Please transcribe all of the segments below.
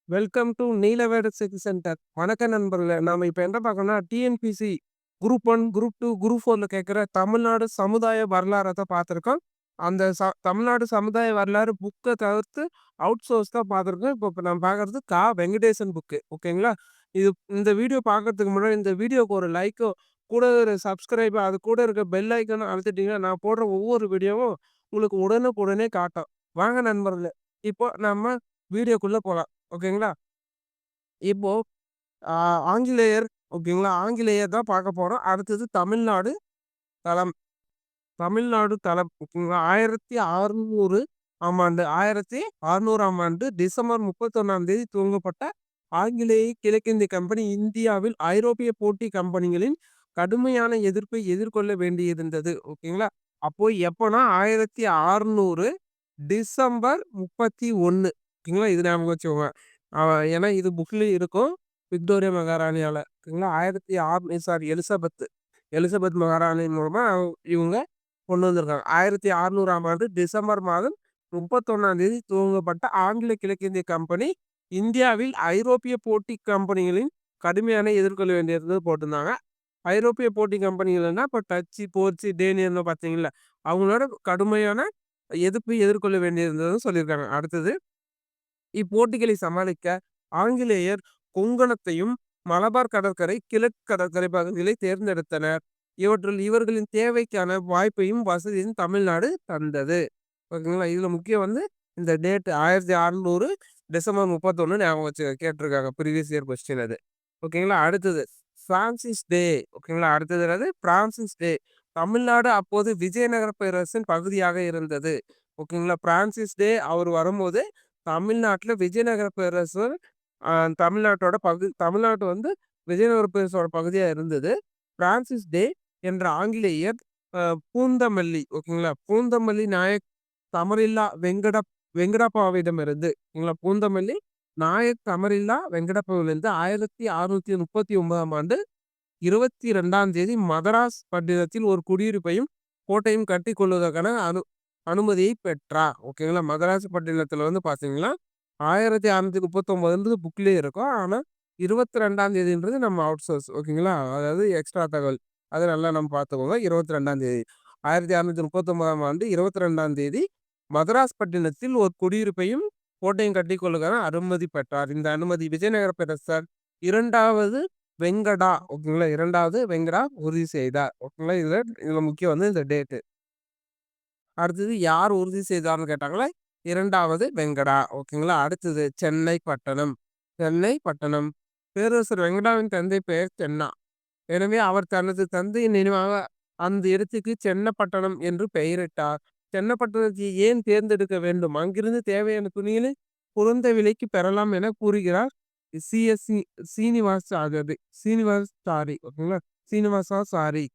Welcome to Neelaveda city centre. வணக்கம் நண்பர்களே. நாம இப்ப என்ன பார்க்கணும்னா, டிஎன்பிசி குரூப் 1, குரூப் 2, குரூப் 4ல கேட்கிற தமிழ்நாடு சமுதாய வரலாற தான் பார்த்துருக்கோம். அந்த தமிழ்நாடு சமுதாய வரலாறு புக்க தவிர்த்து அவுட் சோர்ஸ் தான் பார்த்துருக்கோம். இப்ப நம்ம பார்க்கறது வெங்கடேசன் புக்கு. ஓகேங்களா? இது இந்த வீடியோ பார்க்கறதுக்கு முன்னாடி இந்த வீடியோக்கு ஒரு லைக்கோ, கூட ஒரு சப்ஸ்கிரைப் அது கூட இருக்க பெல் ஐக்கான அழுத்திட்டீங்கன்னா, நான் போடுற ஒவ்வொரு வீடியோவும் உங்களுக்கு உடனுக்குடனே காட்டும். வாங்க நண்பர்களே, இப்போ நம்ம வீடியோக்குள்ள போலாம். ஓகேங்களா? இப்போ ஆ ஆங்கிலேயர் ஓகேங்களா? ஆங்கிலேயர் தான் பார்க்க போறோம். அடுத்தது தமிழ்நாடு தளம். தமிழ்நாடு தளம் ஓகேங்களா? 1600 1600ஆம் ஆண்டு டிசம்பர் 31ஆம் தேதி துவங்கப்பட்ட ஆங்கிலேய கிழக்கிந்திய கம்பெனி இந்தியாவில் ஐரோப்பிய போட்டி கம்பெனிகளின் கடுமையான எதிர்ப்பை எதிர்கொள்ள வேண்டியிருந்தது. ஓகேங்களா? அப்போ எப்போனா 1600 டிசம்பர் 31 ஓகேங்களா? இது ஞாபகம் வச்சுக்கோங்க. அ ஏன்னா இது புக்லயும் இருக்கும். விக்டோரியா மகாராணியால ஓகேங்களா? 1600 எலிசபெத் மகாராணி மூலமா இவங்க கொண்டு வந்திருக்காங்க. 1600ஆம் ஆண்டு டிசம்பர் மாதம் 31ஆம் தேதி துவங்கப்பட்ட ஆங்கில கிழக்கிந்திய கம்பெனி இந்தியாவில் ஐரோப்பிய போட்டி கம்பெனிகளின் கடுமையான எதிர்கொள்ள வேண்டியிருந்தது போட்டிருந்தாங்க. ஐரோப்பிய போட்டி கம்பெனிகள்னா இப்ப டச்சு, போர்ச்சு, டேனியர்ன்னு பார்த்தீங்கல்ல, அவங்களோட கடுமையான எதிர்ப்பை எதிர்கொள்ள வேண்டியிருந்ததுன்னு சொல்லியிருக்காங்க. அடுத்தது இப்போட்டிகளை சமாளிக்க ஆங்கிலேயர் கொங்கணத்தையும் மலபார் கடற்கரை, கிழக்கு கடற்கரை பகுதிகளை தேர்ந்தெடுத்தனர். இவற்றில் இவர்களின் தேவைக்கான வாய்ப்பையும் வசதியும் தமிழ்நாடு தந்தது. ஓகேங்களா? இதுல முக்கியம் இந்த டேட் 1600 டிசம்பர் 31 ஞாபகம் வச்சு கேட்டிருக்காங்க. ப்ரீவியஸ் இயர் கொஸ்டின் அது. ஓகேங்களா? அடுத்தது பிரான்சிஸ் டே. ஓகேங்களா? அடுத்தது என்னது? பிரான்சிஸ் டே. தமிழ்நாடு அப்போது விஜயநகர பேரரசின் பகுதியாக இருந்தது. ஓகேங்களா? பிரான்சிஸ் டே அவர் வரும்போது தமிழ்நாட்டுல விஜயநகர பேரரசு அ தமிழ்நாட்டோட தமிழ்நாடு விஜயநகர பேரரசோட பகுதியா இருந்தது. பிரான்சிஸ் டே என்ற ஆங்கிலேயர் பூந்தமல்லி ஓகேங்களா? பூந்தமல்லி நாயக் தமரில்லா வெங்கடப்பாவிடமிருந்து ஓகேங்களா? பூந்தமல்லி நாயக் தமரில்லா வெங்கடப்பாவிலிருந்து 1639ஆம் ஆண்டு 22ஆம் தேதி மதராஸ் பட்டினத்தில் ஒரு குடியிருப்பையும், கோட்டையும் கட்டிக் கொள்வதற்கான அனுமதியை பெற்றார். ஓகேங்களா? மதராஸ் பட்டினத்தில பார்த்தீங்கன்னா, 1639ன்றது புக்லயே இருக்கும். ஆனா 22ஆம் தேதின்றது நம்ம அவுட் சோர்ஸ் ஓகேங்களா? அதாவது எக்ஸ்ட்ரா தகவல். அத நல்லா நம்ம பார்த்துக்கோங்க. 22ஆம் தேதி. 1639ஆம் ஆண்டு 22ஆம் தேதி மதராஸ் பட்டினத்தில் ஒரு குடியிருப்பையும், கோட்டையும் கட்டிக் கொள்வதற்கான அனுமதி பெற்றார். இந்த அனுமதி விஜயநகர பேரரசர் 2வது வெங்கடா ஓகேங்களா? 2வது வெங்கடா உறுதி செய்தார். ஓகேங்களா? இதுல முக்கியம் இந்த டேட்டு. அடுத்தது யார் உறுதி செய்தார்ன்னு கேட்டாங்களா? 2வது வெங்கடா. ஓகேங்களா? அடுத்தது சென்னை பட்டணம். சென்னை பட்டணம். பேரரசர் வெங்கடாவின் தந்தை பெயர் சென்னா. எனவே அவர் தனது தந்தையின் நினைவாக அந்த இடத்துக்கு சென்னப்பட்டணம் என்று பெயரிட்டார். சென்னப்பட்டணத்தை ஏன் தேர்ந்தெடுக்க வேண்டும்? அங்கிருந்து தேவையான துணிகளை குறைந்த விலைக்கு பெறலாம் என கூறுகிறார் சிஎஸ்சி சீனிவாசாரி ஓகேங்களா? சீனிவாசாசாரி.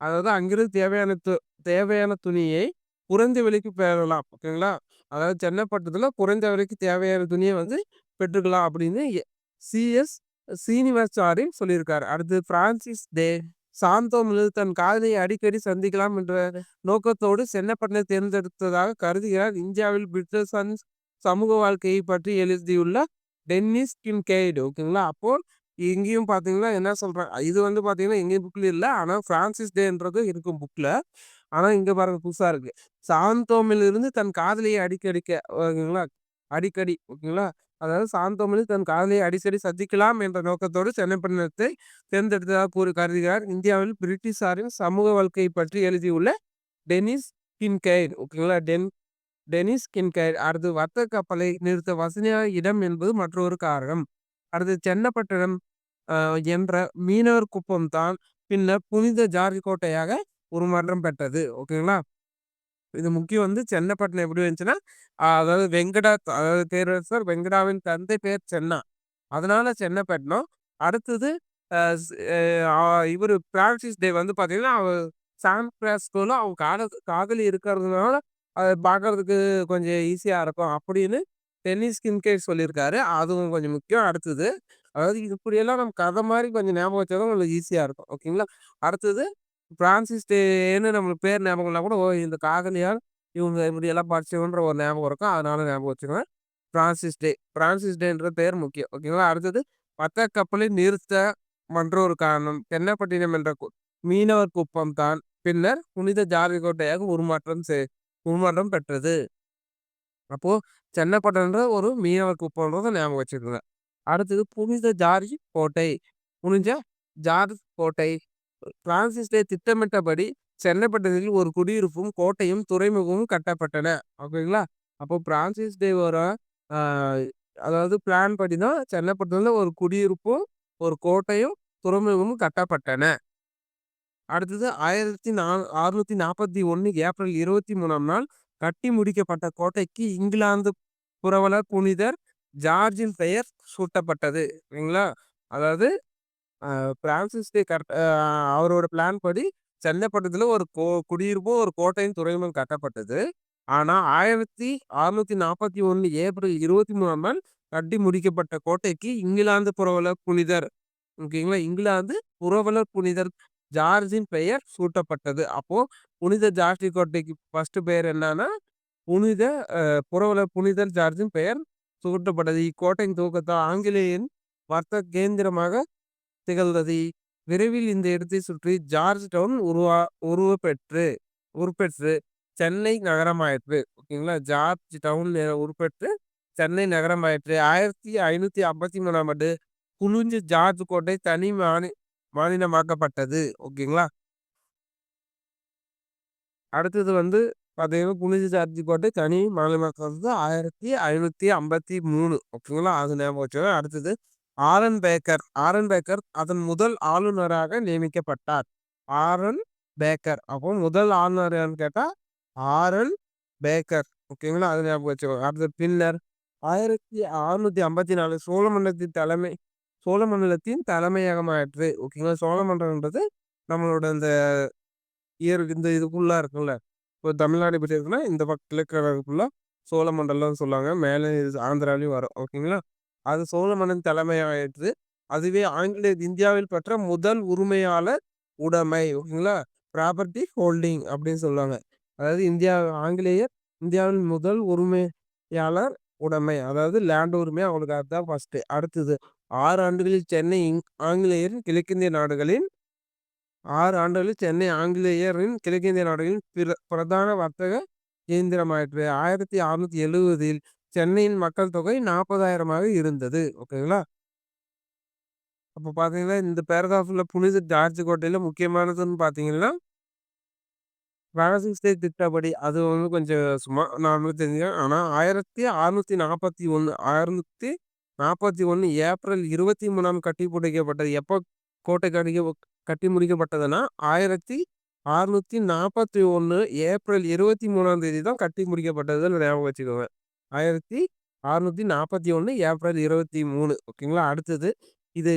அதாவது அங்கிருந்து தேவையான துணியை குறைந்த விலைக்கு பெறலாம். ஓகேங்களா? அதாவது சென்னப்பட்டத்துல குறைந்த விலைக்கு தேவையான துணிய பெற்றுக்கலாம் அப்படின்னு சிஎஸ் சீனிவாசாரி சொல்லியிருக்காரு. அடுத்து பிரான்சிஸ் டே சாந்தோமில் தன் காதலியை அடிக்கடி சந்திக்கலாம் என்ற நோக்கத்தோடு சென்னப்பட்டணத்தை தேர்ந்தெடுத்ததாக கருதுகிறார். இந்தியாவில் பிரிட்டிஷ் சமூக வாழ்க்கையை பற்றி எழுதியுள்ள டென்னிஸ் கின்கெய்டு. ஓகேங்களா? அப்போ இங்கேயும் பார்த்தீங்கன்னா என்ன சொல்றாங்க, இது பார்த்தீங்கன்னா எங்கேயும் புக்ல இல்ல. ஆனா பிரான்சிஸ் டேன்றது இருக்கும் புக்ல. ஆனா இங்க பாருங்க புதுசா இருக்கு. சாந்தோமிலிருந்து தன் காதலியை அடிக்கடிக்க ஓகேங்களா? அடிக்கடி ஓகேங்களா? அதாவது சாந்தோமில் தன் காதலியை அடிக்கடி சந்திக்கலாம் என்ற நோக்கத்தோடு சென்னப்பட்டணத்தை தேர்ந்தெடுத்ததாக கருதுகிறார். இந்தியாவில் பிரிட்டிஷாரின் சமூக வாழ்க்கையை பற்றி எழுதியுள்ள டெனிஸ் கின்கெய்டு. ஓகேங்களா? டெனிஸ் கின்கெய்டு. அடுத்து வர்த்தக கப்பலை நிறுத்த வசதியான இடம் என்பது மற்றொரு காரணம். அடுத்து சென்னப்பட்டணம் என்ற மீனவர் குப்பம் தான் பின்னர் புனித ஜார்ஜ் கோட்டையாக உருமாற்றம் பெற்றது. ஓகேங்களா? இது முக்கியம் சென்னப்பட்டணம் எப்படி வந்துச்சுன்னா, அதாவது அதாவது பேரரசர் வெங்கடாவின் தந்தை பேர் சென்னா. அதனால சென்னப்பட்டணம். அடுத்தது அ ஸ் அ இவரு பிரான்சிஸ் டே பார்த்தீங்கன்னா, சான் பிரான்சிஸ்கோல அவங்க காதலி இருக்கிறதுனால, அத பார்க்கறதுக்கு கொஞ்சம் ஈஸியா இருக்கும் அப்படின்னு டென்னிஸ் கின்கேட் சொல்லியிருக்காரு. அதுவும் கொஞ்சம் முக்கியம். அடுத்தது அதாவது இப்படியெல்லாம் நம்ம கதை மாரி கொஞ்சம் ஞாபகம் வச்சா தான் உங்களுக்கு ஈஸியா இருக்கும். ஓகேங்களா? அடுத்தது பிரான்சிஸ் டேன்னு நம்மளுக்கு பேர் ஞாபகம் இல்லனா கூட, ஓ! இந்த காதலியால் இவங்க இப்படியெல்லாம் படிச்சவன்ற ஒரு ஞாபகம் இருக்கும். அதனால ஞாபகம் வச்சுக்குவேன். பிரான்சிஸ் டே. பிரான்சிஸ் டேன்ற பெயர் முக்கியம். ஓகேங்களா. அடுத்தது பத்த கப்பலை நிறுத்த மற்றொரு காரணம். தென்னப்பட்டினம் என்ற மீனவர் குப்பம் தான் பின்னர் புனித ஜார்ஜ் கோட்டையாக உருமாற்றம் பெற்றது. அப்போ சென்னப்பட்டன்ற ஒரு மீனவர் குப்பம்ன்றத ஞாபகம் வச்சுக்கோங்க. அடுத்தது புனித ஜார்ஜ் கோட்டை. புனித ஜார்ஜ் கோட்டை. பிரான்சிஸ் டே திட்டமிட்டபடி சென்னப்பட்டணத்தில் ஒரு குடியிருப்பும், கோட்டையும், துறைமுகமும் கட்டப்பட்டன. ஓகேங்களா. அப்போ பிரான்சிஸ் டேவோட ஆ அதாவது பிளான் படி தான் சென்னப்பட்டணத்துல ஒரு குடியிருப்பும், ஒரு கோட்டையும், துறைமுகமும் கட்டப்பட்டன. அடுத்தது 1641 ஏப்ரல் 23ஆம் நாள் கட்டி முடிக்கப்பட்ட கோட்டைக்கு இங்கிலாந்து புரவலர் புனிதர் ஜார்ஜின் பெயர் சூட்டப்பட்டது. சரிங்களா. அதாவது பிரான்சிஸ் டே கரெக்ட் அவரோட பிளான் படி சென்னப்பட்டணத்துல ஒரு குடியிருப்பும், ஒரு கோட்டையும், துறைமுகம் கட்டப்பட்டது. ஆனா 1641 ஏப்ரல் 23ஆம் நாள் கட்டி முடிக்கப்பட்ட கோட்டைக்கு இங்கிலாந்து புரவலர் புனிதர் ஓகேங்களா. இங்கிலாந்து புரவலர் புனிதர் ஜார்ஜின் பெயர் சூட்டப்பட்டது. அப்போ புனித ஜார்ஜ் கோட்டைக்கு ஃபர்ஸ்ட் பெயர் என்னன்னா, புனித புரவலர் புனிதர் ஜார்ஜின் பெயர் சூட்டப்பட்டது. இக்கோட்டையின் துவக்கத்தால் ஆங்கிலேயரின் வர்த்தக கேந்திரமாக திகழ்ந்தது. விரைவில் இந்த இடத்தை சுற்றி ஜார்ஜ் டவுன் உருப்பெற்று சென்னை நகரமாயிற்று. ஓகேங்களா. ஜார்ஜ் டவுன் உருப்பெற்று சென்னை நகரமாயிற்று. 1553ஆம் ஆண்டு குனிஞ்ச ஜார்ஜ் கோட்டை தனி மாநிலமாக்கப்பட்டது. ஓகேங்களா. அடுத்தது வந்து பார்த்தீங்கன்னா, குனிஞ்ச ஜார்ஜ் கோட்டை தனி மாநிலமாக்கப்பட்டது 1553. ஓகேங்களா. அது ஞாபகம் வச்சுக்கோங்க. அடுத்தது ஆரன் பேக்கர் அதன் முதல் ஆளுநராக நியமிக்கப்பட்டார். ஆரன் பேக்கர். அப்போ முதல் ஆளுநர் யாருன்னு கேட்டா ஆரன் பேக்கர். ஓகேங்களா. அது ஞாபகம் வச்சுக்கோங்க. அடுத்தது பின்னர் 1654 சோழ மண்டலத்தின் தலைமையகமாயிற்று. ஓகேங்களா. சோழ மண்டலம்ன்றது நம்மளோட இந்த இதுக்குள்ள இருக்குல்ல. இப்போ தமிழ்நாடு எப்படி இருக்குன்னா, இந்த பக்கத்துல ஃபுல்லா சோழமண்டலம்னு சொல்லுவாங்க. மேலே ஆந்திராவிலயும் வரும். ஓகேங்களா. அது சோழ மன்னன் தலைமையாயிற்று. அதுவே ஆங்கிலேயர் இந்தியாவில் பெற்ற முதல் உரிமையாளர் உடைமை. ஓகேங்களா. ப்ராப்பர்ட்டி ஹோல்டிங் அப்படின்னு சொல்லுவாங்க. அதாவது ஆங்கிலேயர் இந்தியாவின் முதல் உரிமையாளர் உடைமை. அதாவது லேண்ட் உரிமை அவங்களுக்கு அதுதான் ஃபர்ஸ்ட். அடுத்தது 6 ஆண்டுகளில் ஆங்கிலேயரின் கிழக்கிந்திய நாடுகளின் 6 ஆண்டுகளில் சென்னை ஆங்கிலேயரின் கிழக்கிந்திய நாடுகளின் பிரதான வர்த்தக கேந்திரமாயிற்று. 1670இல் சென்னையின் மக்கள் தொகை 40,000 இருந்தது. ஓகேங்களா. அப்போ பார்த்தீங்கன்னா, இந்த பேராகிராஃப்ல புனித ஜார்ஜ் கோட்டையில முக்கியமானதுன்னு பார்த்தீங்கன்னா, பிரான்சிஸ் டே திட்டப்படி அது வந்து கொஞ்சம் சும்மா நார்மலா தெரிஞ்சுக்கலாம். ஆனா 1641 ஏப்ரல் 23ஆம் கட்டி முடிக்கப்பட்டது. எப்போ கோட்டை கட்டி முடிக்கப்பட்டதுன்னா, 1641 ஏப்ரல் 23ஆம் தேதி தான் கட்டி முடிக்கப்பட்டதுன்னு ஞாபகம் வச்சுக்கோங்க. 1641 ஏப்ரல் 23. ஓகேங்களா. அடுத்தது இது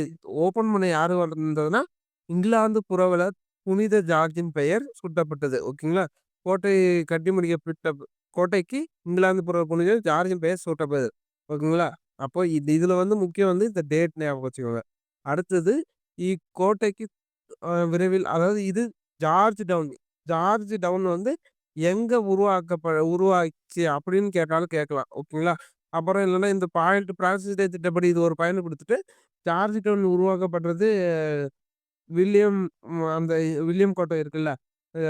ஓப்பன் பண்ண யாரு வந்ததுன்னா, இங்கிலாந்து புரவலர் புனித ஜார்ஜின் பெயர் சூட்டப்பட்டது. ஓகேங்களா. கோட்டை கட்டி முடிக்கப்பட்ட கோட்டைக்கு இங்கிலாந்து புனித ஜார்ஜின் பெயர் சூட்டப்பட்டது. ஓகேங்களா. அப்போ இதுல வந்து முக்கியம் வந்து இந்த டேட் ஞாபகம் வச்சுக்கோங்க. அடுத்தது இக்கோட்டைக்கு விரைவில் அதாவது இது ஜார்ஜ் டவுன். ஜார்ஜ் டவுன் வந்து எங்க உருவாச்சு அப்படின்னு கேட்டாலும் கேட்கலாம். ஓகேங்களா. அப்புறம் இல்லைன்னா இந்த பாயிண்ட் பிரான்சிஸ் டே திட்டப்படி இது ஒரு பயன் கொடுத்துட்டு, ஜார்ஜ் டவுன் உருவாக்கப்பட்டது வில்லியம் அந்த வில்லியம் கோட்டை இருக்குல்ல. அ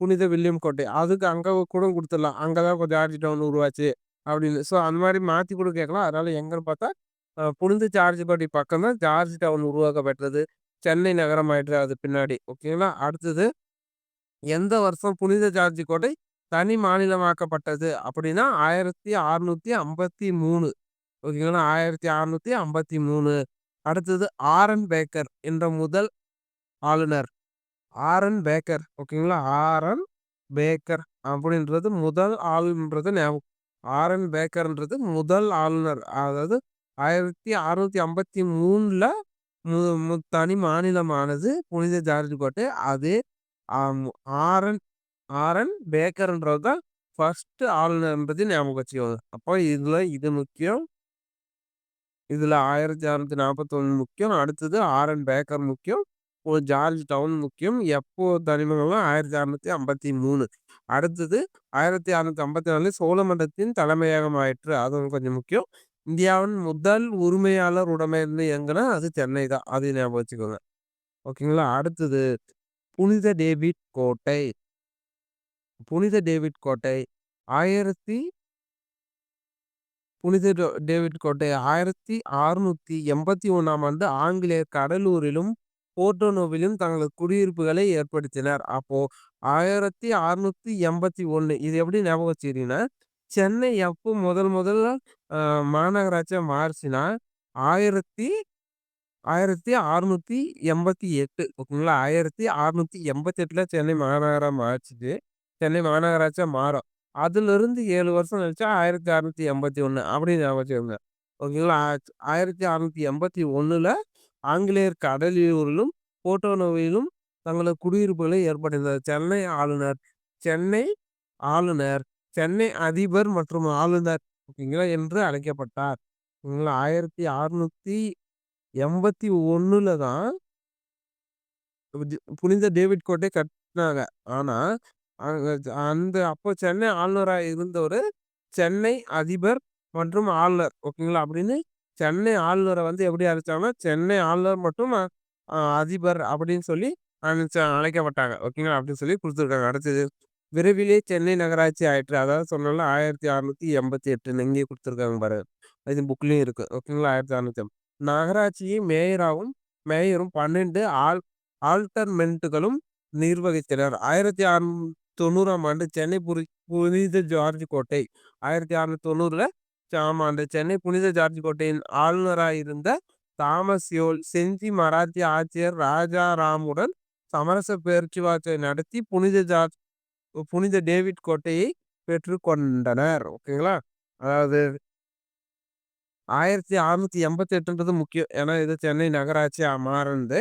புனித வில்லியம் கோட்டை. அதுக்கு அங்க கூட குடுத்துடலாம். அங்க தான் ஜார்ஜ் டவுன் உருவாச்சு அப்படின்னு. ஸோ அந்த மாரி மாத்தி கூட கேட்கலாம். அதனால எங்கன்னு பார்த்தா, புனித ஜார்ஜ் கோட்டை பக்கம் தான் ஜார்ஜ் டவுன் உருவாக்கப்பட்டது. சென்னை நகரம் ஆயிற்று அது பின்னாடி. ஓகேங்களா. அடுத்தது எந்த வருஷம் புனித ஜார்ஜ் கோட்டை தனி மாநிலமாக்கப்பட்டது அப்படின்னா 1653. ஓகேங்களா. 1653. அடுத்தது ஆரன் பேக்கர் என்ற முதல் ஆளுநர். ஆரன் பேக்கர். ஓகேங்களா. ஆரன் பேக்கர் அப்படின்றது முதல் ஆளுன்றது ஞாபகம். ஆரன் பேக்கர்ன்றது முதல் ஆளுநர். அதாவது 1653ல மு மு தனி மாநிலமானது புனித ஜார்ஜ் கோட்டை. அதே ஆம் ஆரன் ஆரன் பேக்கர்ன்றது தான் ஃபர்ஸ்ட் ஆளுநர்ன்றது ஞாபகம் வச்சுக்கோங்க. அப்போ இதுல இது முக்கியம். இதுல 1641 முக்கியம். அடுத்தது ஆரன் பேக்கர் முக்கியம். ஜார்ஜ் டவுன் முக்கியம். எப்போ தனிமங்கலம் 1653. அடுத்தது 1654 சோழமண்டலத்தின் தலைமையகம் ஆயிற்று. அதுவும் கொஞ்சம் முக்கியம். இந்தியாவின் முதல் உரிமையாளர் உடைமை எங்கன்னா அது சென்னை தான். அது ஞாபகம் வச்சுக்கோங்க. ஓகேங்களா? அடுத்தது புனித டேவிட் கோட்டை. புனித டேவிட் கோட்டை 1000 புனித டேவிட் கோட்டை 1681ஆம் ஆண்டு ஆங்கிலேயர் கடலூரிலும், போர்ட்டோனோவிலும் தங்களது குடியிருப்புகளை ஏற்படுத்தினர். அப்போ 1681 இது எப்படி ஞாபகம் வச்சுக்கிறீங்கன்னா, சென்னை எப்போ முதல்ல மாநகராட்சியா மாறுச்சுன்னா, 1688 ஓகேங்களா? 1688ல சென்னை மாநகரம் மாறுச்சு. சென்னை மாநகராட்சியா மாறும். அதிலிருந்து 7 வருஷம் கழிச்சு 1681 அப்படின்னு ஞாபகம் வச்சுக்கோங்க. ஓகேங்களா? 1681ல ஆங்கிலேயர் கடலூரிலும், போர்ட்டோனோவிலும் தங்களது குடியிருப்புகளை ஏற்படுத்தினர். சென்னை ஆளுநர், சென்னை அதிபர் மற்றும் ஆளுநர் ஓகேங்களா என்று அழைக்கப்பட்டார். ஓகேங்களா? 1681ல தான் புனித டேவிட் கோட்டை கட்டுனாங்க. ஆனா, அங்க அந்த அப்போ சென்னை ஆளுநரா இருந்தவரு, சென்னை அதிபர் மற்றும் ஆளுநர் ஓகேங்களா? அப்படின்னு சென்னை ஆளுநர வந்து எப்படி அழைச்சாங்கன்னா, சென்னை ஆளுநர் மற்றும் அதிபர் அப்படின்னு சொல்லி அழைக்கப்பட்டாங்க. ஓகேங்களா? அப்படின்னு சொல்லி குடுத்துருக்காங்க. அடுத்தது விரைவிலே சென்னை நகராட்சி ஆயிற்று. அதாவது சொன்னேன்ல 1688 இங்கேயே குடுத்துருக்காங்க பாருங்க. இது புக்லயும் இருக்கு. ஓகேங்களா? 1680 நகராட்சியை மேயரும் 12 ஆல்டர்மென்ட்களும் நிர்வகித்தனர். 1690ஆம் ஆண்டு சென்னை புனித ஜார்ஜ் கோட்டை 1690ல ஆமாண்டு சென்னை புனித ஜார்ஜ் கோட்டையின் ஆளுநராயிருந்த தாமஸ் யோல் செஞ்சி மராத்திய ஆட்சியர் ராஜாராமுடன் சமரச பேச்சுவார்த்தை நடத்தி புனித டேவிட் கோட்டையை பெற்றுக்கொண்டனர். ஓகேங்களா? அதாவது 1688ன்றது முக்கியம். ஏன்னா இது சென்னை நகராட்சியா மாறுனது.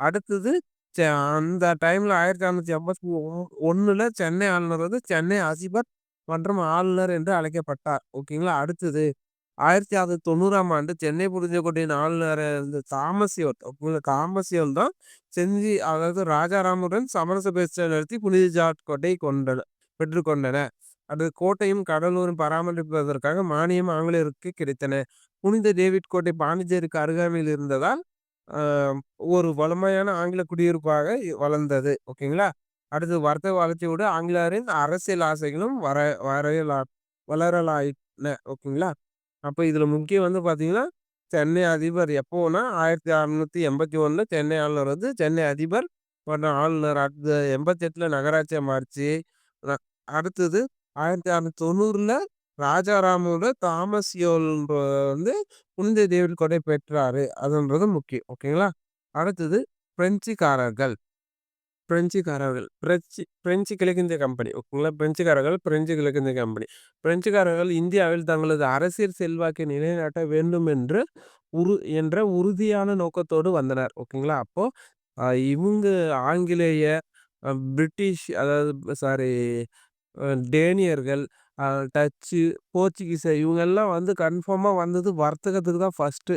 அடுத்தது அந்த டைம்ல 1681ல சென்னை ஆளுநர் வந்து சென்னை அதிபர் மற்றும் ஆளுநர் என்று அழைக்கப்பட்டார். ஓகேங்களா? அடுத்தது 1690ஆம் ஆண்டு சென்னை புளியங்கோட்டையின் ஆளுநர் இருந்த தாமஸ் யோல் தான் அதாவது ராஜாராமுடன் சமரச பேச்சு நடத்தி புனித ஜார்ஜ் கோட்டையை பெற்றுக்கொண்டனர். அது கோட்டையும் கடலூரும் பராமரிப்பதற்காக மானியம் ஆங்கிலேயருக்கு கிடைத்தன. புனித டேவிட் கோட்டை பாண்டிச்சேரிக்கு அருகாமையில் இருந்ததால் ஒரு வலிமையான ஆங்கில குடியிருப்பாக வளர்ந்தது. ஓகேங்களா? அடுத்து வர்த்தக வளர்ச்சியோடு ஆங்கிலேயரின் அரசியல் ஆசைகளும் வளரலாயின. ஓகேங்களா? அப்ப இதுல முக்கியம் வந்து பார்த்தீங்கன்னா, சென்னை அதிபர் எப்போன்னா 1681ல சென்னை ஆளுநர் வந்து சென்னை அதிபர் மற்றும் ஆளுநர். அடுத்து 88ல நகராட்சியா மாறுச்சு. அடுத்தது 1690ல ராஜாராமோட தாமஸ் யோல் வந்து புனித டேவிட் கோட்டை பெற்றாரு. அதுன்றது முக்கியம். ஓகேங்களா? அடுத்தது பிரெஞ்சுக்காரர்கள். பிரெஞ்சு கிழக்கிந்திய கம்பெனி. ஓகேங்களா? பிரெஞ்சு கிழக்கிந்திய கம்பெனி. பிரெஞ்சுக்காரர்கள் இந்தியாவில் தங்களது அரசியல் செல்வாக்கை நிலைநாட்ட வேண்டும் என்ற உறுதியான நோக்கத்தோடு வந்தனர். ஓகேங்களா? அப்போ இவங்க ஆங்கிலேய, பிரிட்டிஷ் அதாவது சாரி டேனியர்கள், டச்சு, போர்ச்சுகீஸ் இவங்கெல்லாம் வந்து கன்ஃபார்மா வந்தது வர்த்தகத்துக்கு தான் ஃபர்ஸ்ட்டு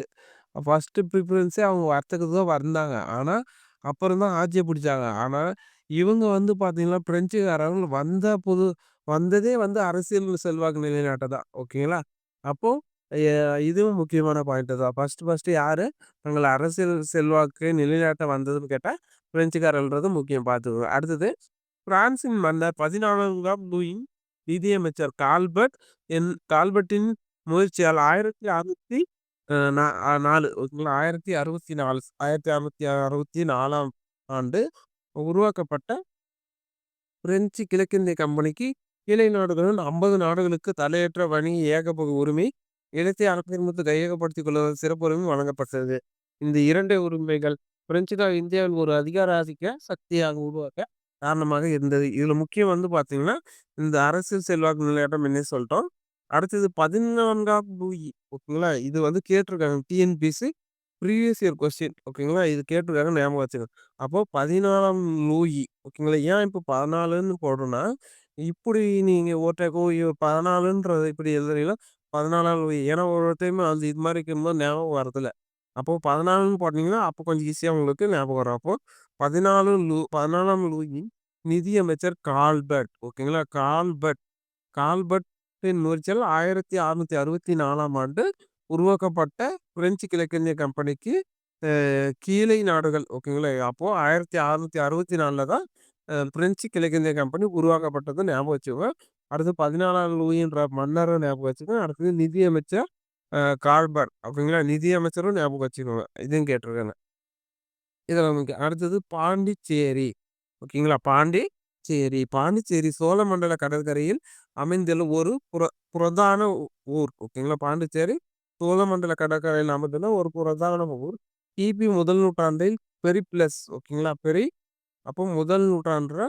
ப்ரிஃபரன்ஸே அவங்க வர்த்தகத்துக்கு தான் வந்தாங்க. ஆனா, அப்புறம் தான் ஆட்சிய பிடிச்சாங்க. ஆனா, இவங்க வந்து பார்த்தீங்கன்னா, பிரெஞ்சுக்காரர்கள் வந்ததே வந்து அரசியல் செல்வாக்கு நிலைநாட்ட தான். ஓகேங்களா? அப்போ எ இதுவும் முக்கியமான பாயிண்ட் தான். ஃபர்ஸ்ட்டு யாரு தங்கள அரசியல் செல்வாக்கு நிலைநாட்ட வந்ததுன்னு கேட்டா, பிரெஞ்சுக்காரர்கள்ன்றது முக்கியம் பார்த்துக்கோங்க. அடுத்தது பிரான்சின் மன்னர் 14ஆம் லூயியின் நிதியமைச்சர் கால்பர்ட்டின் முயற்சியால் 1664 ஓகேங்களா? 1664ஆம் ஆண்டு உருவாக்கப்பட்ட பிரெஞ்சு கிழக்கிந்திய கம்பெனிக்கு கீழை நாடுகளுடன் 50 நாடுகளுக்கு தலையற்ற வணிக ஏகபோக உரிமை, நிலத்தை அரசியலமைத்து கையகப்படுத்திக் கொள்வதற்கு சிறப்புரிமை வழங்கப்பட்டது. இந்த 2 உரிமைகள் பிரெஞ்சுக்காக இந்தியாவில் ஒரு அதிகாராதிக்க சக்தியாக உருவாக்க காரணமாக இருந்தது. இதுல முக்கியம் வந்து பார்த்தீங்கன்னா, இந்த அரசியல் செல்வாக்கு நிலையாட்டம் முன்னே சொல்லிட்டோம். அடுத்தது 14ஆம் லூயி ஓகேங்களா? இது வந்து கேட்டிருக்காங்க டிஎன்பிஎஸ்சி ப்ரீவியஸ் இயர் கொஸ்டின் ஓகேங்களா? இது கேட்டிருக்காங்க ஞாபகம் வச்சுக்கோங்க. அப்போ 14ஆம் லூயி ஓகேங்களா? ஏன் இப்போ 14ன்னு போடுறோம்னா, இப்படி நீங்க 14ன்றது இப்படி எழுதுறீங்கன்னா 14ஆம் லூயி. ஏன்னா ஒரு டைம் அது இது மாரி இருக்கும்போது ஞாபகம் வரதில்ல. அப்போ 14ன்னு போட்டீங்கன்னா, அப்போ கொஞ்சம் ஈஸியா உங்களுக்கு ஞாபகம் வரும். அப்போ 14ஆம் லூயி நிதியமைச்சர் கால்பர்ட் ஓகேங்களா? கால்பர்ட்டின் முயற்சியால் 1664ஆம் ஆண்டு உருவாக்கப்பட்ட பிரெஞ்சு கிழக்கிந்திய கம்பெனிக்கு கீழை நாடுகள் ஓகேங்களா? அப்போ 1664ல தான் பிரெஞ்சு கிழக்கிந்திய கம்பெனி உருவாக்கப்பட்டது ஞாபகம் வச்சுக்கோங்க. அடுத்து 14ஆம் லூயின்ற மன்னர ஞாபகம் வச்சுக்கோங்க. அடுத்தது நிதியமைச்சர் கால்பர்ட் ஓகேங்களா? நிதியமைச்சரும் ஞாபகம் வச்சுக்கோங்க. இதையும் கேட்டுருக்காங்க. இதுல நமக்கு அடுத்தது பாண்டிச்சேரி. ஓகேங்களா? பாண்டிச்சேரி சோழமண்டல கடற்கரையில் அமைந்துள்ள ஒரு பிரதான ஊர். ஓகேங்களா? பாண்டிச்சேரி சோழமண்டல கடற்கரையில் அமைந்துள்ள ஒரு பிரதான ஊர். கிபி முதல் நூற்றாண்டில் பெரிப்ளஸ் ஓகேங்களா? அப்போ முதல் நூற்றாண்டுல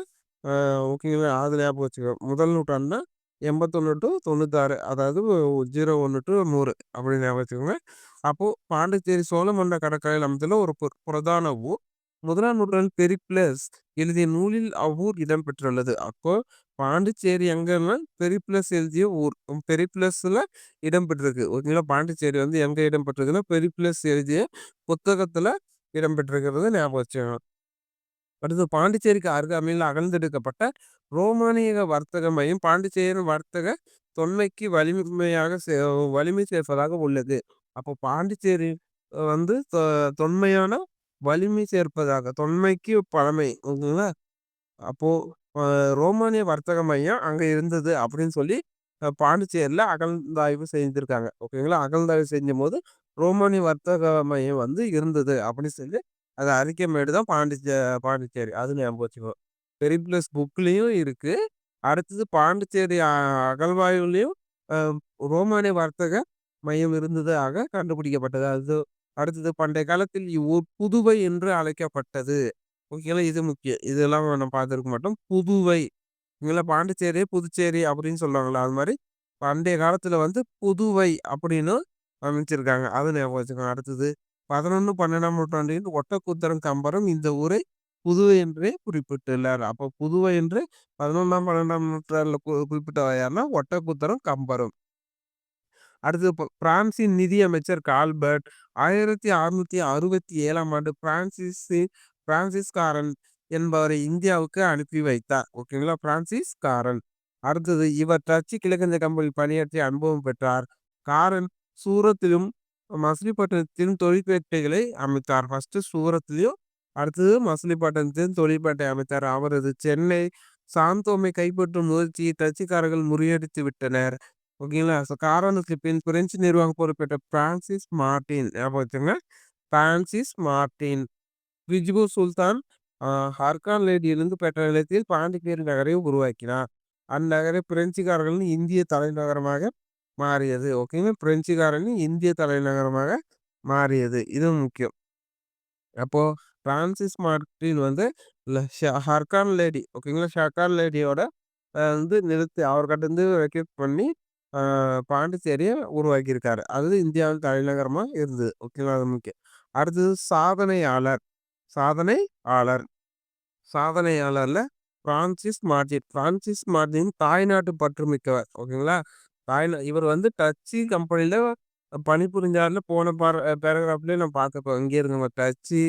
ஓகேங்களா? அது ஞாபகம் வச்சுக்கோ. முதல் நூற்றாண்டுனா 81 டூ 96 அதாவது 01 டூ 100 அப்படின்னு ஞாபகம் வச்சுக்கோங்க. அப்போ பாண்டிச்சேரி சோழமண்டல கடற்கரையில் அமைந்துள்ள ஒரு பிரதான ஊர். முதலாம் நூற்றாண்டில் பெரிப்ளஸ் எழுதிய நூலில் அவ்வூர் இடம்பெற்றுள்ளது. அப்போ பாண்டிச்சேரி எங்கன்னா பெரிப்ளஸ் எழுதிய ஊர். பெரிப்ளஸ்ல இடம்பெற்றிருக்கு. ஓகேங்களா? பாண்டிச்சேரி வந்து எங்க இடம்பெற்றிருக்குன்னா, பெரிப்ளஸ் எழுதிய புத்தகத்துல இடம்பெற்றிருக்கிறது ஞாபகம் வச்சுக்கணும். அடுத்து பாண்டிச்சேரிக்கு அருகாமையில் அகழ்ந்தெடுக்கப்பட்ட ரோமானிய வர்த்தக மையம் பாண்டிச்சேரி வர்த்தக தொன்மைக்கு வலிமை சேர்ப்பதாக உள்ளது. அப்போ பாண்டிச்சேரி வந்து தொன்மையான வலிமை சேர்ப்பதாக தொன்மைக்கு பழமை ஓகேங்களா? அப்போ அ ரோமானிய வர்த்தக மையம் அங்க இருந்தது அப்படின்னு சொல்லி பாண்டிச்சேரியில அகழ்ந்தாய்வு செஞ்சிருக்காங்க. ஓகேங்களா? அகழ்ந்தாய்வு செஞ்சம்போது ரோமானிய வர்த்தக மையம் வந்து இருந்தது அப்படின்னு சொல்லி அது அறிக்கை மேடு தான் பாண்டிச்சேரி. அது ஞாபகம் வச்சுக்கோ. பெரிப்ளஸ் புக்லயும் இருக்கு. அடுத்தது பாண்டிச்சேரி அகழ்வாய்வுலயும் அ ரோமானிய வர்த்தக மையம் இருந்ததாக கண்டுபிடிக்கப்பட்டது. அடுத்தது பண்டைய காலத்தில் இவ்வூர் புதுவை என்று அழைக்கப்பட்டது. ஓகேங்களா? இது முக்கியம். இதெல்லாம் நம்ம பார்த்துருக்க மாட்டோம். புதுவை. இங்கலாம் பாண்டிச்சேரி, புதுச்சேரி அப்படின்னு சொல்லுவாங்கல்ல. அது மாரி பண்டைய காலத்துல வந்து புதுவை அப்படின்னு அமைச்சிருக்காங்க. அது ஞாபகம் வச்சுக்கோங்க. அடுத்தது 11, 12ஆம் நூற்றாண்டில் ஒட்டக்கூத்தரும், கம்பரும் இந்த ஊரை புதுவை என்றே குறிப்பிட்டுள்ளார். அப்போ புதுவை என்று 11ஆம், 12ஆம் நூற்றாண்டுல குறிப்பிட்டவர் யாருன்னா ஒட்டக்கூத்தரும், கம்பரும். அடுத்தது பிரான்சின் நிதியமைச்சர் கால்பர்ட் 1667ஆம் ஆண்டு பிரான்சிஸ் காரன் என்பவரை இந்தியாவுக்கு அனுப்பி வைத்தார். ஓகேங்களா? பிரான்சிஸ் காரன். அடுத்தது இவர் டச்சு கிழக்கிந்திய கம்பெனியில் பணியாற்றிய அனுபவம் பெற்றார். காரன் சூரத்திலும் மசிலிப்பட்டினத்திலும் தொழிற்பேட்டைகளை அமைத்தார். ஃபர்ஸ்ட் சூரத்திலும் அடுத்தது மசிலிப்பட்டினத்திலும் தொழிற்பேட்டை அமைத்தார். அவரது சென்னை சாந்தோமை கைப்பற்றும் முயற்சியை டச்சுக்காரர்கள் முறியடித்து விட்டனர். ஓகேங்களா? காரோனுக்கு பின் பிரெஞ்சு நிர்வாகம் பொறுப்பேற்ற பிரான்சிஸ் மார்டின் ஞாபகம் வச்சுங்க. பிரான்சிஸ் மார்டின் திப்பு சுல்தான் ஹர்கான்லேண்டிலிருந்து பெற்ற நிலத்தில் பாண்டிச்சேரி நகரை உருவாக்கினார். அந்நகரை பிரெஞ்சுக்காரர்களின் இந்திய தலைநகரமாக மாறியது. ஓகேங்களா? பிரெஞ்சுக்காரர்களின் இந்திய தலைநகரமாக மாறியது. இது முக்கியம். அப்போ பிரான்சிஸ் மார்டின் வந்து ஹர்கான் லேடி ஓகேங்களா? ஷர்கான் லேடியோட வந்து நிறுத்தி அவர்கிட்ட இருந்து ரெக்யூட் பண்ணி அ பாண்டிச்சேரிய உருவாக்கியிருக்காரு. அது இந்தியாவின் தலைநகரமா இருந்தது. ஓகேங்களா? அது முக்கியம். அடுத்தது சாதனையாளர். சாதனையாளர்ல பிரான்சிஸ் மார்டின் தாய்நாட்டு பற்று மிக்கவர். ஓகேங்களா? இவர் வந்து டச்சு கம்பெனில பணிபுரிஞ்சாருன்னு போன பேராகிராஃப்லயே நம்ம பார்த்துருப்போம். இங்கே இருங்க டச்சு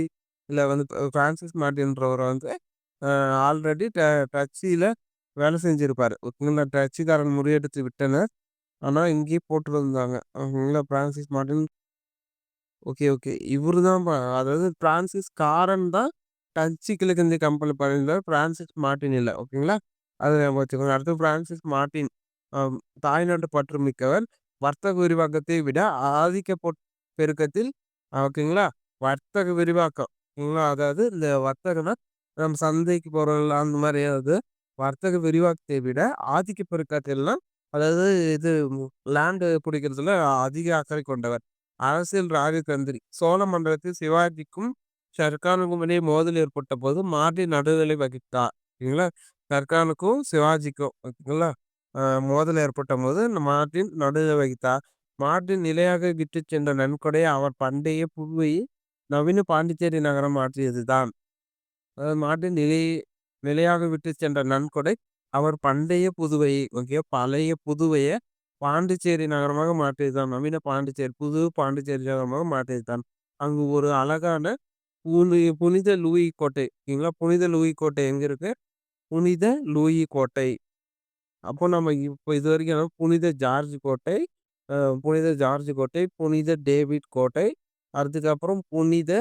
இல்ல வந்து பிரான்சிஸ் மார்டின்றவர் வந்து ஆல்ரெடி டச்சில வேலை செஞ்சிருப்பாரு. ஓகேங்களா? டச்சுக்காரன் முறியடித்து விட்டனர். ஆனா இங்கேயே போட்டிருந்தாங்க. ஓகேங்களா? Francis Martin okay. இவரு தான் அதாவது பிரான்சிஸ் காரன் தான் டச்சு கிழக்கிந்திய கம்பெனி பணியாளர். பிரான்சிஸ் மார்டின் இல்ல. ஓகேங்களா? அத ஞாபகம் வச்சுக்கோங்க. அடுத்து பிரான்சிஸ் மார்டின் அம் தாய்நாட்டு பற்று மிக்கவர். வர்த்தக விரிவாக்கத்தை விட ஆதிக்க பெருக்கத்தில் ஓகேங்களா? வர்த்தக விரிவாக்கம். ஓகேங்களா? அதாவது இந்த வர்த்தகம்னா நம்ம சந்தைக்கு போறோம்ல அந்த மாரி அது. வர்த்தக விரிவாக்கத்தை விட ஆதிக்க பெருக்கத்தில்னா அதாவது இது லேண்ட் பிடிக்கிறதுல அதிக அக்கறை கொண்டவர். அரசியல் ராஜதந்திரி. சோழ மண்டலத்தில் சிவாஜிக்கும் ஷர்கானுக்கும் இடையே மோதல் ஏற்பட்ட போது மார்டின் நடுநிலை வகித்தார். ஓகேங்களா? ஷர்கானுக்கும் சிவாஜிக்கும் ஓகேங்களா? மோதல் ஏற்பட்ட போது மார்டின் நடுநிலை வகித்தார். மார்டின் நிலையாக விட்டுச் சென்ற நன்கொடை அவர் பண்டைய புதுவையை நவீன பாண்டிச்சேரி நகரம் மாற்றியதுதான். மார்டின் நிலையாக விட்டுச் சென்ற நன்கொடை அவர் பண்டைய புதுவையை பழைய புதுவைய பாண்டிச்சேரி நகரமாக மாற்றியதுதான். நவீன பாண்டிச்சேரி புது பாண்டிச்சேரி நகரமாக மாற்றியதுதான். அங்கு ஒரு அழகான புனித லூயி கோட்டை. ஓகேங்களா? புனித லூயி கோட்டை எங்க இருக்கு? புனித லூயி கோட்டை. அப்போ நம்ம இப்போ இதுவரைக்கும் புனித ஜார்ஜ் கோட்டை, அ புனித ஜார்ஜ் கோட்டை, புனித டேவிட் கோட்டை, அதுக்கப்புறம் புனித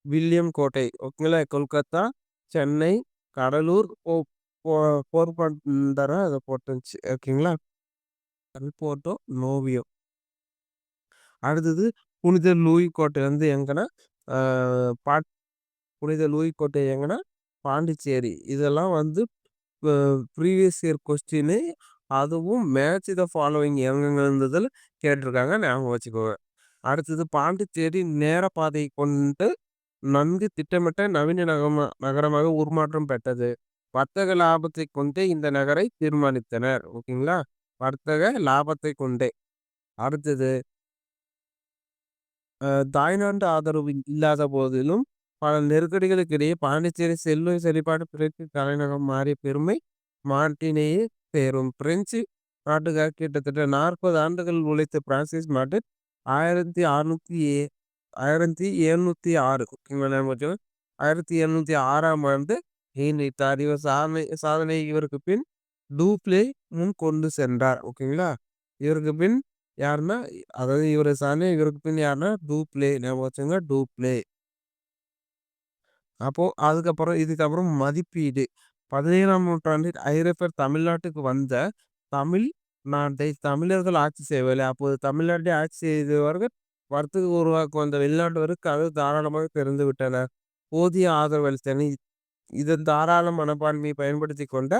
வில்லியம் கோட்டை. ஓகேங்களா? கொல்கத்தா, சென்னை, கடலூர், போ போர்பந்தர அத போட்டுருந்துச்சு. ஓகேங்களா? Porto nouveau. அடுத்தது புனித லூயி கோட்டை வந்து எங்கன்னா, அ பாட் புனித லூயி கோட்டை எங்கன்னா, பாண்டிச்சேரி. இதெல்லாம் வந்து ப்ரீவியஸ் இயர் கொஸ்டினு. அதுவும் மேட்ச் த ஃபாலோயிங் எங்கெங்க இருந்ததுல கேட்டிருக்காங்க. ஞாபகம் வச்சுக்கோங்க. அடுத்தது பாண்டிச்சேரி நேர பாதை கொண்டு நன்கு திட்டமிட்ட நவீன நகரமாக உருமாற்றம் பெற்றது. வர்த்தக லாபத்தை கொண்டே இந்த நகரை தீர்மானித்தனர். ஓகேங்களா? வர்த்தக லாபத்தை கொண்டே. அடுத்தது தாய்லாந்து ஆதரவு இல்லாத போதிலும் பல நெருக்கடிகளுக்கு இடையே பாண்டிச்சேரி செல்வ செழிப்பான பிறகு தலைநகரம் மாறிய பெருமை மார்ட்டினேயே சேரும். பிரெஞ்சு நாட்டுக்காக கிட்டத்தட்ட 40 ஆண்டுகள் உழைத்த பிரான்சிஸ் மார்ட்டின் 1706 1706ஆம் ஆண்டு நியமித்தார். இவர் சாதனை இவருக்கு பின் டூப்ளே முன் கொண்டு சென்றார். ஓகேங்களா? இவருக்கு பின் யாருன்னா, அதாவது இவரு சாதனை இவருக்கு பின் யாருன்னா டூப்ளே. ஞாபகம் வச்சுக்கோங்க டூப்ளே. அப்போ இதுக்கப்புறம் மதிப்பீடு. 17ஆம் நூற்றாண்டில் ஐரோப்பியர் தமிழ்நாட்டுக்கு வந்த தமிழ் நாட்டை தமிழர்கள் ஆட்சி செய்யவில்லை. அப்போது தமிழ்நாட்டை ஆட்சி செய்தவர்கள் வர்த்தக உருவாக்க வந்த வெளிநாட்டவருக்கு அது தாராளமாக திறந்து விட்டனர். போதிய ஆதரவு அளித்தனர். இதன் தாராள மனப்பான்மையை பயன்படுத்திக் கொண்ட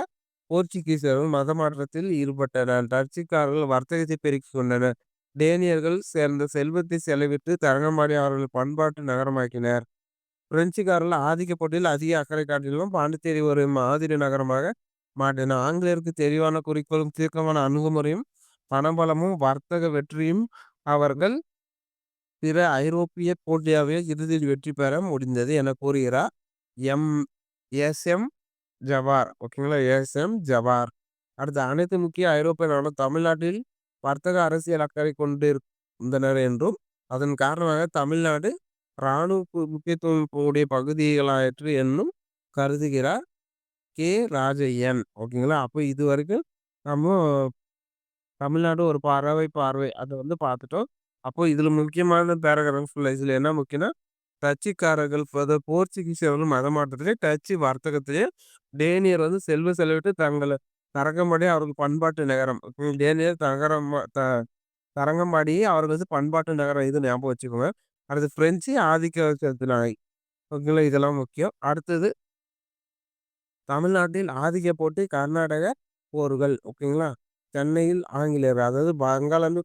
போர்ச்சுகீசியர்கள் மத மாற்றத்தில் ஈடுபட்டனர். டச்சுக்காரர்கள் வர்த்தகத்தை பெருக்கிக் கொண்டனர். டேனியர்கள் சேர்ந்த செல்வத்தை செலவிட்டு தரங்கம்பாடி அவர்கள் பண்பாட்டு நகரமாக்கினர். பிரெஞ்சுக்காரர்கள் ஆதிக்க போட்டியில் அதிக அக்கறை காட்டிலும் பாண்டிச்சேரி ஒரு மாதிரி நகரமாக மாற்றினர். ஆங்கிலேயருக்கு தெளிவான குறிக்கோளும் தீர்க்கமான அணுகுமுறையும் பணபலமும் வர்த்தக வெற்றியும் அவர்கள் பிற ஐரோப்பிய போட்டியாளர்களை இறுதியில் வெற்றி பெற முடிந்தது என கூறுகிறார் எம் எஸ் எம் ஜவார். ஓகேங்களா? எஸ் எம் ஜவார். அடுத்து அனைத்து முக்கிய ஐரோப்பிய நாடுகளும் தமிழ்நாட்டில் வர்த்தக அரசியல் அக்கறை கொண்டிருந்தனர் என்றும் அதன் காரணமாக தமிழ்நாடு இராணுவ முக்கியத்துவம் உடைய பகுதிகளாயிற்று என்னும் கருதுகிறார் கே ராஜையன். ஓகேங்களா? அப்போ இது வரைக்கும் நம்ம தமிழ்நாடு ஒரு பார்வை அதை வந்து பார்த்துட்டோம். அப்போ இதுல முக்கியமான பேராகிராஃப் இதுல என்ன முக்கியம்னா, டச்சுக்காரர்கள் போர்ச்சுகீசியர்கள் மதமாற்றத்திலே டச்சு வர்த்தகத்திலே டேனியர் வந்து செல்வ செலவிட்டு தரங்கம்பாடி அவர்கள் பண்பாட்டு நகரம். டேனியர் தரங்கம்பாடி அவர்கள் வந்து பண்பாட்டு நகரம். இது ஞாபகம் வச்சுக்கோங்க. அடுத்து பிரெஞ்சு ஆதிக்க செலுத்தினாங்க. ஓகேங்களா? இதெல்லாம் முக்கியம். அடுத்தது தமிழ்நாட்டில் ஆதிக்க போட்டி கர்நாடக போர்கள். ஓகேங்களா? சென்னையில் ஆங்கிலேயர், அதாவது வங்காளம்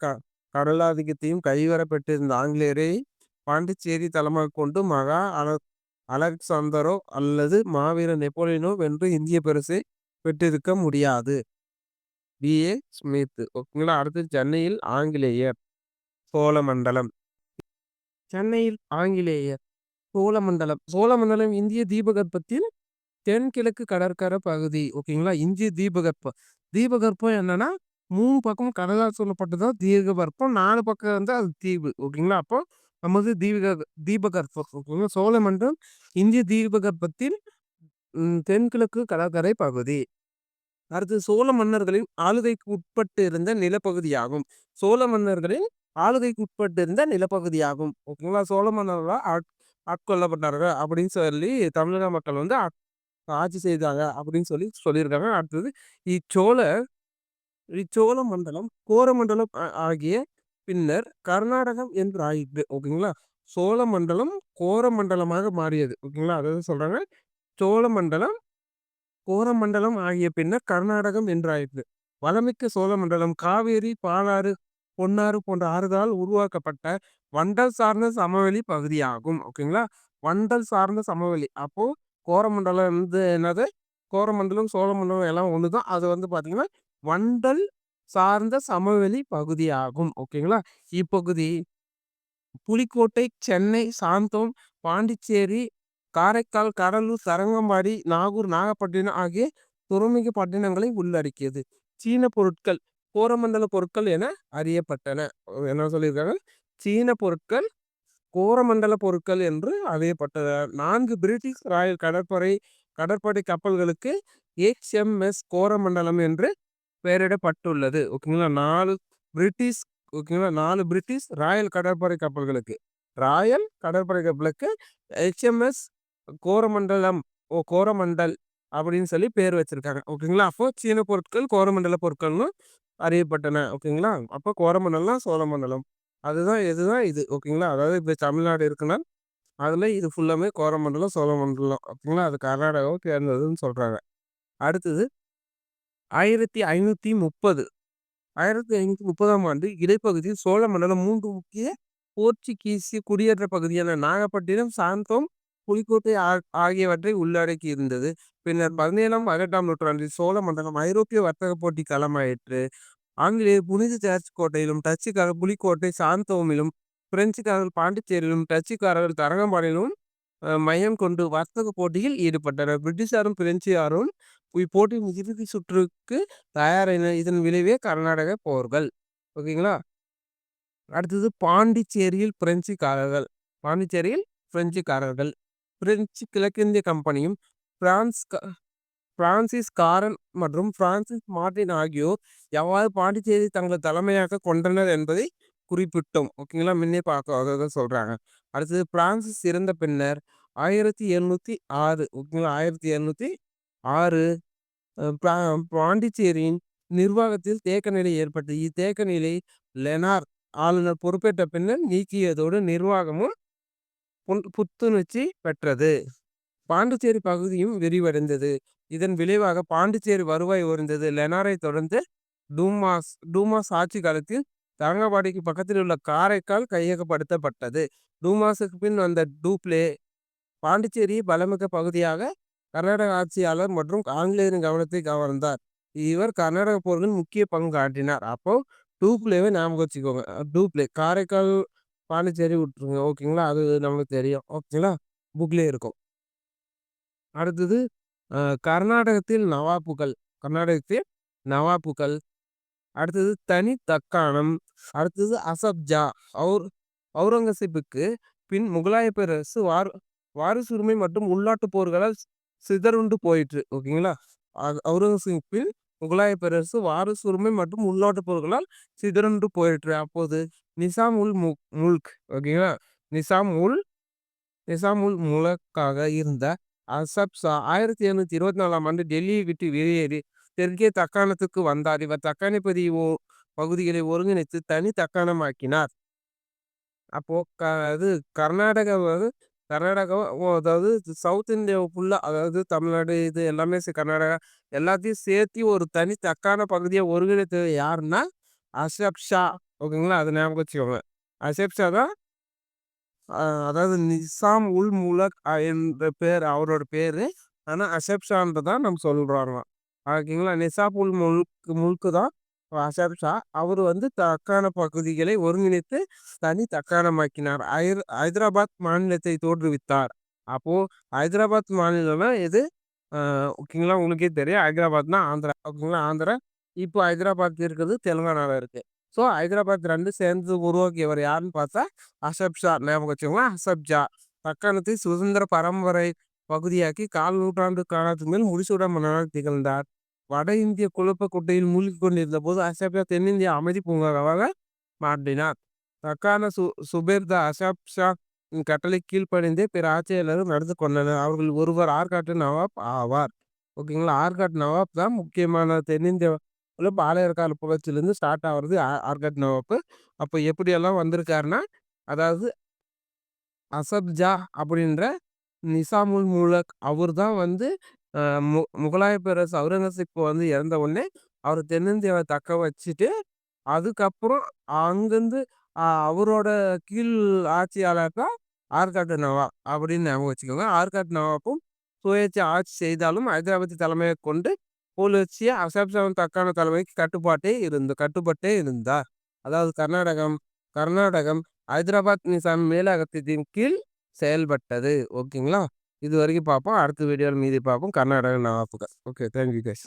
கடலாதிக்கத்தையும் கைவரப்பெற்றிருந்த ஆங்கிலேயரை பாண்டிச்சேரி தளமாக கொண்டு மகா அலெக்சாந்தரோ அல்லது மாவீரன் நெப்போலியனோ வென்று இந்திய பரிசை பெற்றிருக்க முடியாது. பி.ஏ. ஸ்மித். ஓகேங்களா? அடுத்து சென்னையில் ஆங்கிலேயர் சோழமண்டலம். சென்னையில் ஆங்கிலேயர் சோழமண்டலம் இந்திய தீபகற்பத்தில் தென்கிழக்கு கடற்கரை பகுதி. ஓகேங்களா? இந்திய தீபகற்பம். தீபகற்பம் என்னன்னா 3 பக்கம் கடலால் சூழப்பட்டதான் தீபகற்பம். 4 பக்கம் வந்து அது தீவு. ஓகேங்களா? அப்போ நமது தீபகற்பம். ஓகேங்களா? சோழமண்டலம் இந்திய தீபகற்பத்தில் தென்கிழக்கு கடற்கரை பகுதி. அடுத்து சோழ மன்னர்களின் ஆளுகைக்கு உட்பட்டு இருந்த நிலப்பகுதியாகும். சோழ மன்னர்களின் ஆளுகைக்கு உட்பட்டு இருந்த நிலப்பகுதியாகும். ஓகேங்களா? சோழ மன்னர்களால் ஆட்கொள்ளப்பட்டார்கள் அப்படின்னு சொல்லி தமிழக மக்கள் வந்து ஆட்சி செய்தாங்க அப்படின்னு சொல்லியிருக்காங்க. அடுத்தது இச்சோழ இச்சோழ மண்டலம் கோரமண்டலம் ஆகிய பின்னர் கர்நாடகம் என்று ஆயிற்று. ஓகேங்களா? சோழ மண்டலம் கோரமண்டலமாக மாறியது. ஓகேங்களா? அதாவது சொல்றாங்க சோழ மண்டலம் கோரமண்டலம் ஆகிய பின்னர் கர்நாடகம் என்றாயிற்று. வளமிக்க சோழ மண்டலம் காவேரி, பாலாறு, பொன்னாறு போன்ற ஆறுகளால் உருவாக்கப்பட்ட வண்டல் சார்ந்த சமவெளி பகுதியாகும். ஓகேங்களா? வண்டல் சார்ந்த சமவெளி. அப்போ கோரமண்டலம் வந்து என்னது? கோரமண்டலம் சோழமண்டலம் எல்லாம் ஒண்ணுதான். அது வந்து பாத்தீங்கன்னா வண்டல் சார்ந்த சமவெளி பகுதியாகும். ஓகேங்களா? இப்பகுதி புலிக்கோட்டை, சென்னை, சாந்தோம், பாண்டிச்சேரி, காரைக்கால், கடலூர், தரங்கம்பாடி, நாகூர், நாகப்பட்டினம் ஆகிய துறைமுக பட்டினங்களை உள்ளடக்கியது. சீன பொருட்கள் கோரமண்டல பொருட்கள் என அறியப்பட்டன. என்ன சொல்லியிருக்காங்க? சீன பொருட்கள் கோரமண்டல பொருட்கள் என்று அறியப்பட்டது. 4 பிரிட்டிஷ் ராயல் கடற்படை கப்பல்களுக்கு HMS கோரமண்டலம் என்று பெயரிடப்பட்டுள்ளது. ஓகேங்களா. 4 பிரிட்டிஷ் ஓகேங்களா. 4 பிரிட்டிஷ் ராயல் கடற்படை கப்பல்களுக்கு HMS கோரமண்டலம் கோரமண்டல் அப்படின்னு சொல்லி பேர் வச்சிருக்காங்க. ஓகேங்களா. அப்போ சீன பொருட்கள் கோரமண்டல பொருட்கள்னு அறியப்பட்டன. ஓகேங்களா. அப்போ கோரமண்டலம் சோழமண்டலம் இதுதான் இது. ஓகேங்களா. அதாவது இப்போ தமிழ்நாடு இருக்குன்னா அதுல இது ஃபுல்லாமே கோரமண்டலம் சோழமண்டலம். ஓகேங்களா. அது கர்நாடகாவை சேர்ந்ததுன்னு சொல்றாங்க. அடுத்தது 1530 1530ஆம் ஆண்டு இடைப்பகுதியில் சோழ மண்டலம் 3 முக்கிய போர்ச்சுகீசிய குடியேற்ற பகுதியான நாகப்பட்டினம், சாந்தோம், புலிக்கோட்டை ஆகியவற்றை உள்ளடக்கி இருந்தது. பின்னர் 17ஆம் 18ஆம் நூற்றாண்டில் சோழ மண்டலம் ஐரோப்பிய வர்த்தக போட்டி களமாயிற்று. ஆங்கிலேயர் புனித ஜார்ஜ் கோட்டையிலும், டச்சுக்காரர் புலிக்கோட்டை சாந்தோமிலும், பிரெஞ்சுக்காரர்கள் பாண்டிச்சேரியிலும், டச்சுக்காரர்கள் தரங்கம்பாடியிலும் மையம் கொண்டு வர்த்தக போட்டியில் ஈடுபட்டனர். பிரிட்டிஷாரும் பிரெஞ்சுகாரும் இப்போட்டியின் இறுதி சுற்றுக்கு தயாரான. இதன் விளைவே கர்நாடக போர்கள். ஓகேங்களா. அடுத்தது பாண்டிச்சேரியில் பிரெஞ்சுக்காரர்கள் பிரெஞ்சு கிழக்கிந்திய கம்பெனியும் பிரான்சிஸ் காரன் மற்றும் பிரான்சிஸ் மார்டின் ஆகியோர் எவ்வாறு பாண்டிச்சேரி தங்கள் தலைமையாக கொண்டனர் என்பதை குறிப்பிட்டோம். ஓகேங்களா. முன்னே பார்க்க சொல்றாங்க. அடுத்தது பிரான்சிஸ் இறந்த பின்னர் 1706 ஓகேங்களா 1706 பாண்டிச்சேரியின் நிர்வாகத்தில் தேக்க நிலை ஏற்பட்டது. இத்தேக்க நிலை லெனார் ஆளுநர் பொறுப்பேற்ற பின்னர் நீக்கியதோடு நிர்வாகமும் புத்துணர்ச்சி பெற்றது. பாண்டிச்சேரி பகுதியும் விரிவடைந்தது. இதன் விளைவாக பாண்டிச்சேரி வருவாய் உயர்ந்தது. லெனாரை தொடர்ந்து டூமாஸ் ஆட்சி காலத்தில் தரங்கம்பாடிக்கு பக்கத்தில் உள்ள காரைக்கால் கையகப்படுத்தப்பட்டது. டூமாஸுக்கு பின் வந்த டூப்ளே பாண்டிச்சேரி பலமிக்க பகுதியாக கர்நாடக ஆட்சியாளர் மற்றும் ஆங்கிலேயரின் கவனத்தை கவர்ந்தார். இவர் கர்நாடக போர்களில் முக்கிய பங்கு ஆற்றினார். அப்போ டூப்ளேவை ஞாபகம் வச்சுக்கோங்க. டூப்ளே காரைக்கால் பாண்டிச்சேரி விட்டுருங்க. ஓகேங்களா. அது நமக்கு தெரியும். ஓகேங்களா. புக்லேயே இருக்கும். அடுத்தது கர்நாடகத்தில் நவாப்புகள். அடுத்தது தனி தக்காணம். அடுத்தது அசப்ஜா. அவுரங்கசீப்புக்கு பின் முகலாய பேரரசு வாரிசுரிமை மற்றும் உள்நாட்டு போர்களால் சிதறுண்டு போயிற்று. ஓகேங்களா. அவுரங்கசீப்பின் முகலாய பேரரசு வாரிசுரிமை மற்றும் உள்நாட்டு போர்களால் சிதறுண்டு போயிற்று. அப்போது நிசாம் உல் முல்க் ஓகேங்களா நிசாம் உல் முல்காக இருந்த அசப் ஷா 1724ஆம் ஆண்டு டெல்லியை விட்டு வெளியேறி தெற்கே தக்காணத்துக்கு வந்தார். இவர் தக்காணி பகுதிகளை ஒருங்கிணைத்து தனி தக்காணமாக்கினார். அப்போ அது கர்நாடகா அதாவது சவுத் இந்தியா ஃபுல்லா அதாவது தமிழ்நாடு இது எல்லாமே கர்நாடகா எல்லாத்தையும் சேர்த்து ஒரு தனி தக்கான பகுதியை ஒருங்கிணைத்தது யாருன்னா அசப் ஷா. ஓகேங்களா. அதை ஞாபகம் வச்சுக்கோங்க. அசப் ஷா தான் அதாவது நிசாம் உல் முலக் என்ற பேர் அவரோட பேரு. ஆனா அசப் ஷான்றதான் நம்ம சொல்றாங்க. ஓகேங்களா. நிசாம் உல் முல்க்கு தான் அசப் ஷா. அவர் தக்கான பகுதிகளை ஒருங்கிணைத்து தனி தக்காணமாக்கினார். ஹைதராபாத் மாநிலத்தை தோற்றுவித்தார். அப்போ ஹைதராபாத் மாநிலம்னா எது? ஓகேங்களா. உங்களுக்கே தெரியும். ஹைதராபாத்னா ஆந்திரா. ஓகேங்களா. ஆந்திரா இப்போ ஹைதராபாத் இருக்கிறது தெலுங்கானால இருக்கு. ஸோ ஹைதராபாத் 2 சேர்ந்து உருவாக்கியவர் யாருன்னு பார்த்தா அசப் ஷா. ஞாபகம் வச்சுக்கோங்க. அசப் ஷா தக்காணத்தை சுதந்திர பரம்பரை பகுதியாக்கி 1/4 நூற்றாண்டு காலத்துக்கு மேல் முடிசூடா மன்னராக திகழ்ந்தார். வட இந்திய குழப்ப குட்டையில் மூழ்கி கொண்டிருந்த போது அசப் ஷா தென்னிந்திய அமைதி பூங்காவாக மாற்றினார். தக்கான சுபேர்தா அசப் ஷா கட்டளை கீழ்ப்படிந்தே பிற ஆட்சியாளர்கள் நடந்து கொண்டனர். அவர்கள் ஒருவர் ஆற்காட்டு நவாப் ஆவார். ஓகேங்களா. ஆற்காட்டு நவாப் தான் முக்கியமான தென்னிந்திய பாளையர் கால புரட்சியிலேருந்து ஸ்டார்ட் ஆகுறது ஆர்காட் நவாப். அப்போ எப்படியெல்லாம் வந்திருக்காருன்னா அதாவது அசப்ஜா அப்படின்ற நிசாமுல் முலக் அவர் தான் முகலாய பேரரசு அவுரங்கசீப் இறந்த உடனே அவர் தென்னிந்தியாவை தக்க வச்சுட்டு அதுக்கப்புறம் அங்கிருந்து அவரோட கீழ் ஆட்சியாளர் தான் ஆற்காட்டு நவாப் அப்படின்னு ஞாபகம் வச்சுக்கோங்க. ஆற்காட்டு நவாப்பும் சுயேட்சை ஆட்சி செய்தாலும் ஹைதராபாத்தை தலைமையை கொண்டு புலர்ச்சிய அசப் ஷாவின் தக்கான தலைமைக்கு கட்டுப்பட்டே இருந்தார். அதாவது கர்நாடகம் ஹைதராபாத் நிசாம் மேலகத்தின் கீழ் செயல்பட்டது. ஓகேங்களா. இது வரைக்கும் பார்ப்போம். அடுத்த வீடியோவில் மீதி பார்ப்போம். கர்நாடக நவாப்புகள். ஓகே. Thank you guys.